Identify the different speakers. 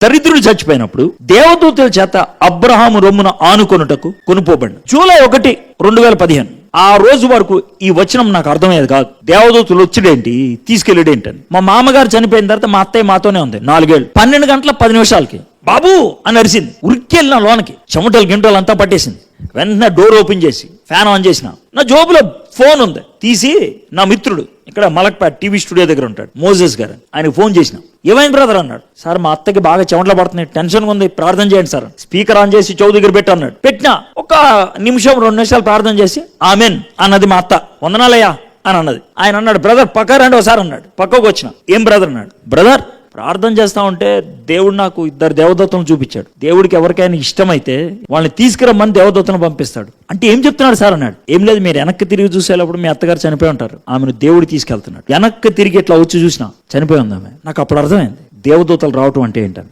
Speaker 1: దరిద్రుడు చచ్చిపోయినప్పుడు దేవదూతల చేత అబ్రహాము రొమ్మున ఆనుకొనుటకు కొనుపోబడి జూలై 1, 2015 ఆ రోజు వరకు ఈ వచనం నాకు అర్థమయ్యేది కాదు. దేవదూతలు వచ్చుడేంటి, తీసుకెళ్ళడేంటని. మా మామగారు చనిపోయిన తర్వాత మా అత్తయ్య మాతోనే ఉంది 4 ఏళ్ళు. 12 గంటల 10 నిమిషాలకి బాబు అని అరిసింది. ఉరికెళ్ళిన లోనకి చెమటలు గింటలు అంతా పట్టేసింది. వెంటనే డోర్ ఓపెన్ చేసి ఫ్యాన్ ఆన్ చేసిన. నా జోబులో ఫోన్ ఉంది, తీసి నా మిత్రుడు ఇక్కడ మలక్పేట టీవీ స్టూడియో దగ్గర ఉంటాడు మోజెస్ గారు, ఆయనకు ఫోన్ చేసిన. ఏమైంది బ్రదర్ అన్నాడు. సార్ మా అత్తకి బాగా చెమటలు పడుతున్నాయి, టెన్షన్గా ఉంది, ప్రార్థన చేయండి సార్. స్పీకర్ ఆన్ చేసి చెవు దగ్గర పెట్టి అన్నాడు. పెట్టినా ఒక నిమిషం 2 నిమిషాలు ప్రార్థన చేసి ఆమెన్ అన్నది మా అత్త. వందనాలయ్యా అని అన్నది. ఆయన అన్నాడు, బ్రదర్ పక్క రండి ఒకసారి అన్నాడు. పక్కకు వచ్చిన. ఏం బ్రదర్ అన్నాడు. బ్రదర్ ప్రార్థన చేస్తా ఉంటే దేవుడు నాకు 2 దేవదూతలను చూపించాడు. దేవుడికి ఎవరికైనా ఇష్టమైతే వాళ్ళని తీసుకురమ్మని దేవదూతలను పంపిస్తాడు. అంటే ఏం చెప్తున్నాడు సార్ అన్నాడు. ఏం లేదు, మీరు వెనక్కి తిరిగి చూసేటప్పుడు మీ అత్తగారు చనిపోయి ఉంటారు, ఆమెను దేవుడు తీసుకెళ్తున్నాడు. వెనక్కి తిరిగి ఇట్లా వచ్చి చూసినా చనిపోయి ఉంది ఆమె. నాకు అప్పుడు అర్థమైంది దేవదూతలు రావటం అంటే ఏంటని.